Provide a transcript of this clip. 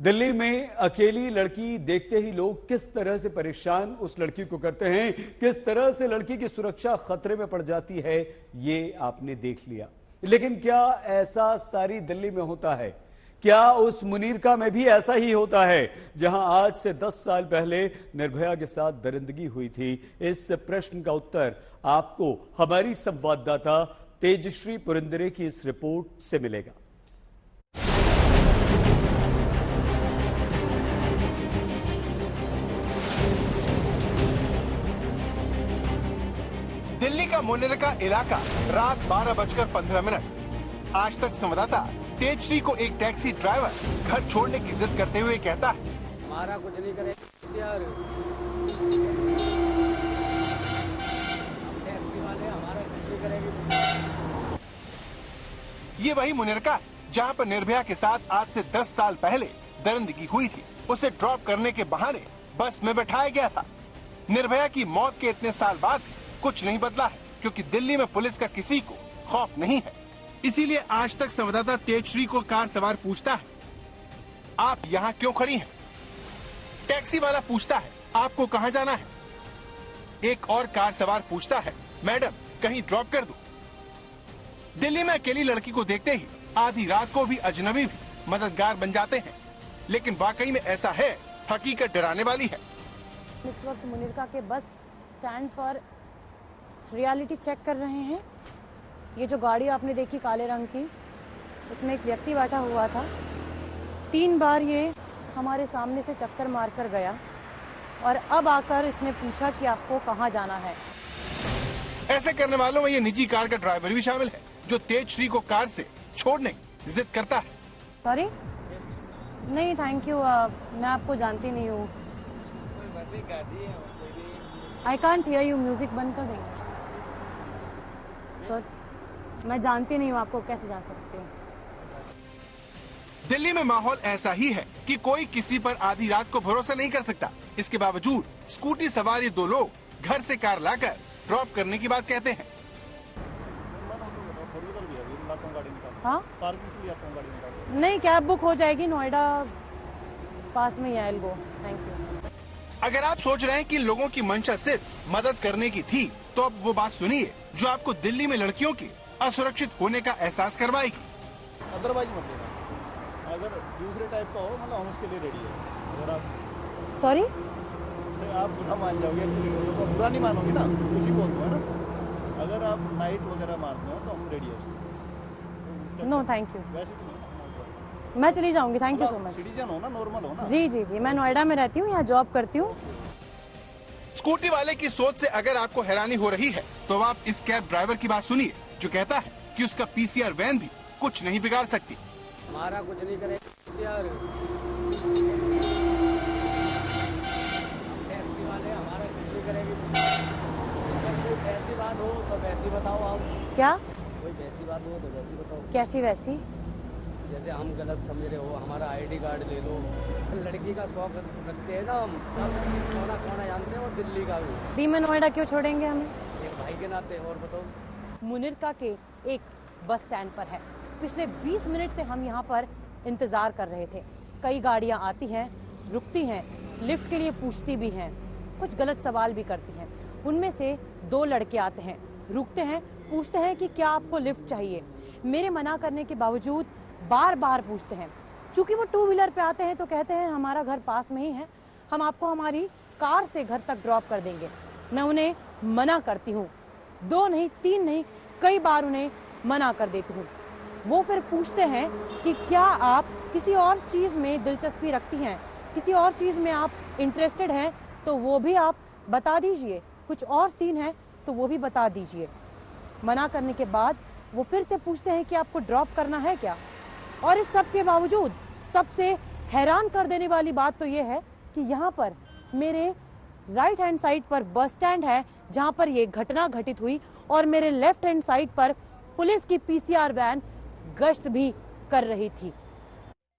दिल्ली में अकेली लड़की देखते ही लोग किस तरह से परेशान उस लड़की को करते हैं, किस तरह से लड़की की सुरक्षा खतरे में पड़ जाती है, ये आपने देख लिया। लेकिन क्या ऐसा सारी दिल्ली में होता है? क्या उस मुनीरका में भी ऐसा ही होता है जहां आज से 10 साल पहले निर्भया के साथ दरिंदगी हुई थी? इस प्रश्न का उत्तर आपको हमारी संवाददाता तेजश्री पुरंदरे की इस रिपोर्ट से मिलेगा। दिल्ली का मुनीरका इलाका रात 12:15। आज तक संवाददाता तेजश्री को एक टैक्सी ड्राइवर घर छोड़ने की जिद करते हुए कहता है, हमारा कुछ नहीं करे यार, टैक्सी वाले हमारा कुछ नहीं करेंगे। ये वही मुनीरका जहां पर निर्भया के साथ आज से 10 साल पहले दरिंदगी हुई थी। उसे ड्रॉप करने के बहाने बस में बैठाया गया था। निर्भया की मौत के इतने साल बाद कुछ नहीं बदला है, क्योंकि दिल्ली में पुलिस का किसी को खौफ नहीं है। इसीलिए आज तक संवाददाता तेजश्री को कार सवार पूछता है, आप यहाँ क्यों खड़ी हैं? टैक्सी वाला पूछता है, आपको कहाँ जाना है? एक और कार सवार पूछता है, मैडम कहीं ड्रॉप कर दूं? दिल्ली में अकेली लड़की को देखते ही आधी रात को भी अजनबी भी मददगार बन जाते हैं। लेकिन वाकई में ऐसा है? हकीकत डराने वाली है। इस वक्त मुनीरका के बस स्टैंड पर रियलिटी चेक कर रहे हैं। ये जो गाड़ी आपने देखी काले रंग की, इसमें एक व्यक्ति बैठा हुआ था। 3 बार ये हमारे सामने से चक्कर मारकर गया और अब आकर इसने पूछा कि आपको कहाँ जाना है। ऐसे करने वालों में ये निजी कार का ड्राइवर भी शामिल है, जो तेजश्री को कार से छोड़ने की जिद करता है। सॉरी, नहीं थैंक यू, मैं आपको जानती नहीं हूँ। I can't hear you, music बंद कर देंगे? सर, मैं जानती नहीं हूँ, आपको कैसे जा सकती हूँ? दिल्ली में माहौल ऐसा ही है कि कोई किसी पर आधी रात को भरोसा नहीं कर सकता। इसके बावजूद स्कूटी सवार ये 2 लोग घर से कार लाकर ड्रॉप करने की बात कहते हैं। हाँ? नहीं, कैब बुक हो जाएगी, नोएडा पास में ही है। गो, थैंक यू। अगर आप सोच रहे हैं कि लोगों की मंशा सिर्फ मदद करने की थी, तो अब वो बात सुनिए जो आपको दिल्ली में लड़कियों के असुरक्षित होने का एहसास करवाएगी। अदरवाइज मत लेना। अगर दूसरे टाइप का हो, मतलब हम उसके लिए रेडी है। अगर आप सॉरी, आप बुरा मान जाओगे, एक्चुअली बुरा नहीं मानोगे ना, कुछ ही बोल दो है ना। अगर आप नाइट वगैरह मारते हो तो हम रेडी है। नो थैंक यू, वैसे तो नहीं, मैं चली जाऊंगी। Thank you so much. Citizen हो ना, नॉर्मल हो ना। जी जी जी, मैं नोएडा में रहती हूँ, यहाँ जॉब करती हूँ। स्कूटी वाले की सोच से अगर आपको हैरानी हो रही है, तो आप इस कैब ड्राइवर की बात सुनिए, जो कहता है कि उसका पीसीआर वैन भी कुछ नहीं बिगाड़ सकती। हमारा कुछ नहीं करे यार, टैक्सी वाले हमारा कुछ नहीं करेंगे। अगर कोई ऐसी बात हो तो वैसी बताओ आप। क्या? कोई वैसी बात हो तो वैसी बताओ। कैसी वैसी? जैसे हम गलत समझ रहे हो, हमारा आईडी कार्ड ले लो। लड़की का शौक रखते हैं ना हम, सोना खोना जानते हैं, और दिल्ली का भी। दी में नोएडा क्यों छोड़ेंगे हमें? एक भाई के नाते। और बताओ। मुनीरका के एक बस स्टैंड पर है। पिछले 20 मिनट से हम यहाँ पर इंतज़ार कर रहे थे। कई गाड़ियाँ आती हैं, रुकती हैं, लिफ्ट के लिए पूछती भी हैं, कुछ गलत सवाल भी करती हैं। उनमें से 2 लड़के आते हैं, रुकते हैं, पूछते हैं कि क्या आपको लिफ्ट चाहिए। मेरे मना करने के बावजूद बार बार पूछते हैं। चूंकि वो 2 व्हीलर पे आते हैं तो कहते हैं हमारा घर पास में ही है, हम आपको हमारी कार से घर तक ड्रॉप कर देंगे। मैं उन्हें मना करती हूँ, 2 नहीं 3 नहीं, कई बार उन्हें मना कर देती हूँ। वो फिर पूछते हैं कि क्या आप किसी और चीज़ में दिलचस्पी रखती हैं, किसी और चीज़ में आप इंटरेस्टेड हैं तो वो भी आप बता दीजिए, कुछ और सीन है तो वो भी बता दीजिए। मना करने के बाद वो फिर से पूछते हैं कि आपको ड्रॉप करना है क्या। और इस सब के बावजूद सबसे हैरान कर देने वाली बात तो ये है कि यहाँ पर मेरे राइट हैंड साइड पर बस स्टैंड है जहाँ पर ये घटना घटित हुई, और मेरे लेफ्ट हैंड साइड पर पुलिस की पीसीआर वैन गश्त भी कर रही थी।